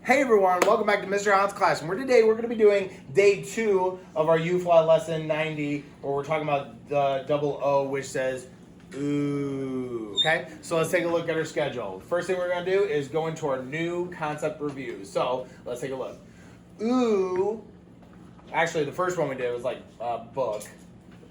Hey everyone, welcome back to Mr. Holland's class. And today we're going to be doing day 2 of our UFLI lesson 90, where we're talking about the double O, which says ooh. Okay, so let's take a look at our schedule. First thing we're going to do is go into our new concept review. So let's take a look. Ooh. Actually, the first one we did was like book,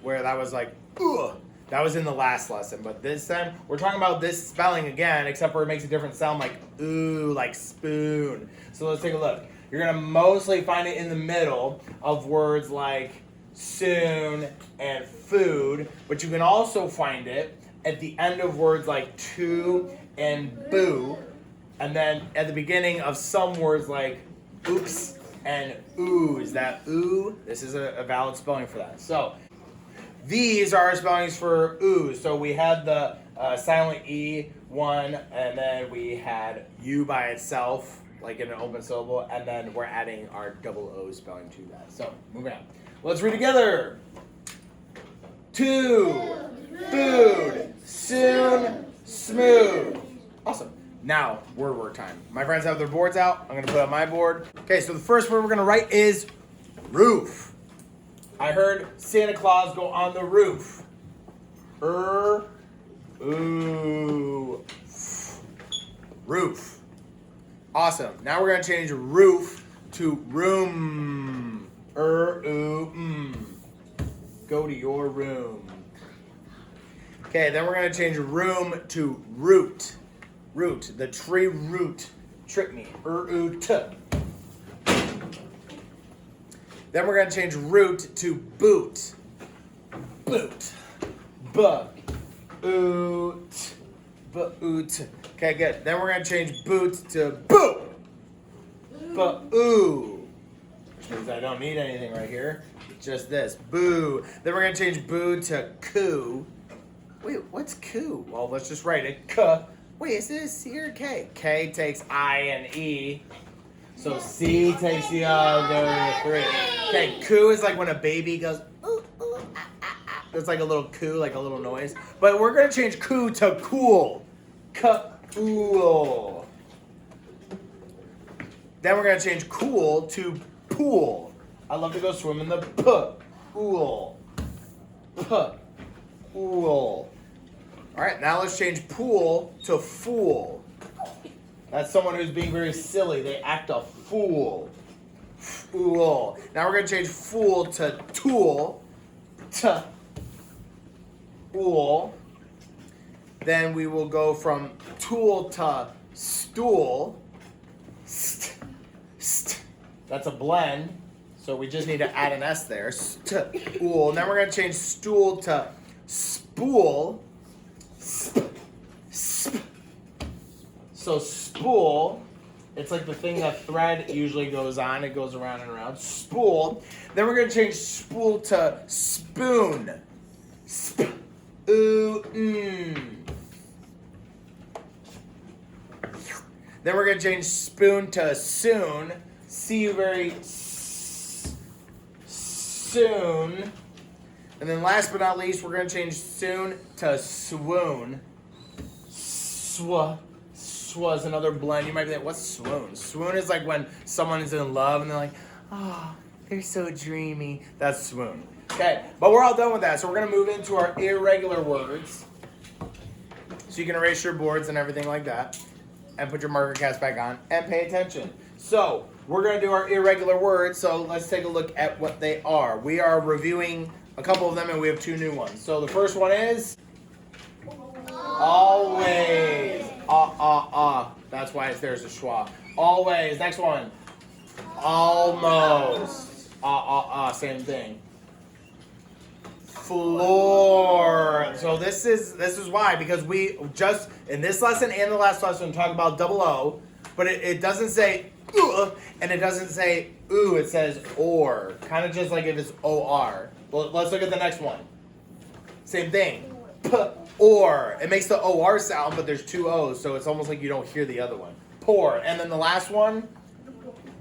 where that was like ooh. That was in the last lesson, but this time we're talking about this spelling again, except for it makes a different sound, like ooh, like spoon. So let's take a look. You're gonna mostly find it in the middle of words like soon and food, but you can also find it at the end of words like to and boo, and then at the beginning of some words like oops and ooze. That ooh, this is a valid spelling for that. So these are our spellings for ooh. So we had the silent E one, and then we had U by itself, like in an open syllable, and then we're adding our double O spelling to that. So moving on. Let's read together. To, food, soon, smooth. Awesome. Now, word work time. My friends have their boards out. I'm going to put up my board. Okay, so the first word we're going to write is roof. I heard Santa Claus go on the roof. Ooh. Roof. Awesome. Now we're going to change roof to room. Go to your room. Okay, then we're going to change room to root. Root. The tree root. Trick me. Then we're going to change root to boot. Boot. Boot. Boot. Okay, good. Then we're going to change boot to boot. Boo. Which means I don't need anything right here. Just this. Boo. Then we're going to change boo to coo. Wait, what's coo? Well, let's just write it. K. Wait, is it a C or a K? K takes I and E. So C takes the other three. Okay, coo is like when a baby goes ooh, ooh, ah, ah, ah. It's like a little coo, like a little noise. But we're gonna change coo to cool. Cool. Then we're gonna change cool to pool. I love to go swim in the pool. Pool. All right, now let's change pool to fool. That's someone who's being very silly. They act a fool. Fool. Now we're going to change fool to tool. Tool. Then we will go from tool to stool. That's a blend. So we just need to add an S there. Stool. Then we're going to change stool to spool. So spool, it's like the thing that thread usually goes on. It goes around and around. Spool. Then we're going to change spool to spoon. Then we're going to change spoon to soon. See you very soon. And then last but not least, we're going to change soon to swoon. Was another blend. You might be like, what's swoon? Swoon is like when someone is in love and they're like, oh, they're so dreamy. That's swoon. Okay, but we're all done with that. So we're going to move into our irregular words. So you can erase your boards and everything like that. And put your marker cast back on and pay attention. So we're going to do our irregular words. So let's take a look at what they are. We are reviewing a couple of them and we have 2 new ones. So the first one is always. That's why there's a schwa. Always. Next one. Almost. Same thing. Floor. So this is why, because we just in this lesson and the last lesson talk about double O, but it doesn't say and it doesn't say ooh. It says or. Kind of just like if it's OR. Well, let's look at the next one. Same thing. Or. It makes the OR sound, but there's 2 O's, so it's almost like you don't hear the other one. Pour. And then the last one,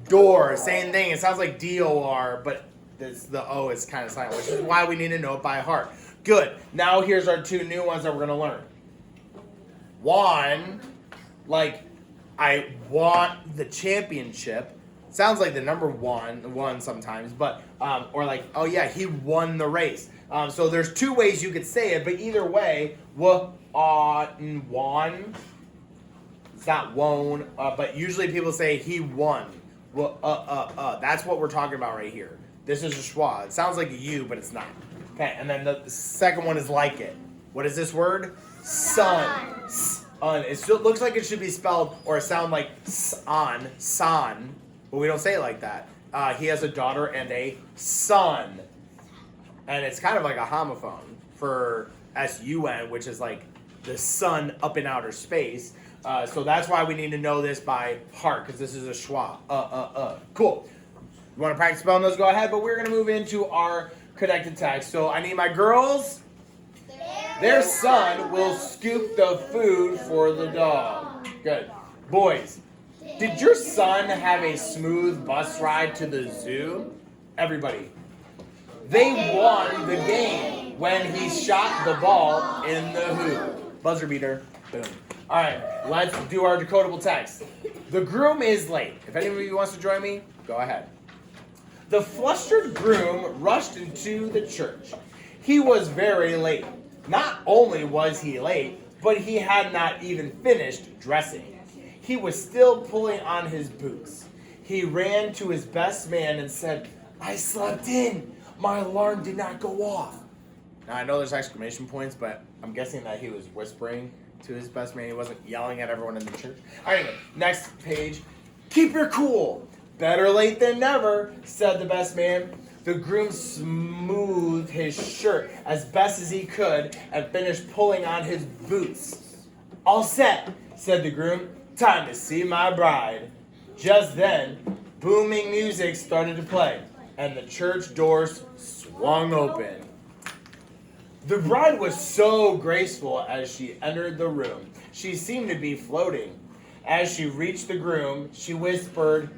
door. Same thing. It sounds like DOR, but the O is kind of silent, which is why we need to know it by heart. Good. Now here's our 2 new ones that we're going to learn. One, like I want the championship. Sounds like the number one sometimes, but or like, oh yeah, he won the race. So there's two ways you could say it, but either way, won. It's not won, but usually people say he won. That's what we're talking about right here. This is a schwa. It sounds like a U, but it's not. Okay, and then the second one is like it. What is this word? Son. It still looks like it should be spelled or sound like son, but we don't say it like that. He has a daughter and a son. And it's kind of like a homophone for S-U-N, which is like the sun up in outer space. So that's why we need to know this by heart, because this is a schwa. Cool. You want to practice spelling those? Go ahead. But we're going to move into our connected text. So I need my girls. Their son will scoop the food for the dog. Good. Boys, did your son have a smooth bus ride to the zoo? Everybody. They won the game when he shot the ball in the hoop. Buzzer beater. Boom. All right, let's do our decodable text. The groom is late. If any of you wants to join me, go ahead. The flustered groom rushed into the church. He was very late. Not only was he late, but he had not even finished dressing. He was still pulling on his boots. He ran to his best man and said, "I slept in. My alarm did not go off." Now, I know there's exclamation points, but I'm guessing that he was whispering to his best man. He wasn't yelling at everyone in the church. All right, anyway, next page. "Keep your cool. Better late than never," said the best man. The groom smoothed his shirt as best as he could and finished pulling on his boots. "All set," said the groom. "Time to see my bride." Just then, booming music started to play, and the church doors swung open. The bride was so graceful as she entered the room. She seemed to be floating. As she reached the groom, she whispered,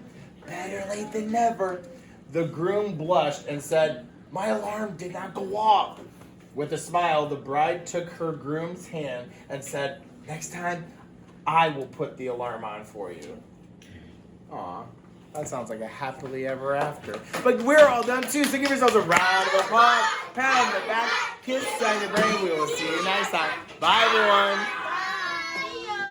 "Better late than never." The groom blushed and said, "My alarm did not go off." With a smile, the bride took her groom's hand and said, "Next time, I will put the alarm on for you." Aw, that sounds like a happily ever after. But we're all done too, so give yourselves a round of applause, pat on the back, kiss on your brain. We will see you next time. Bye, everyone.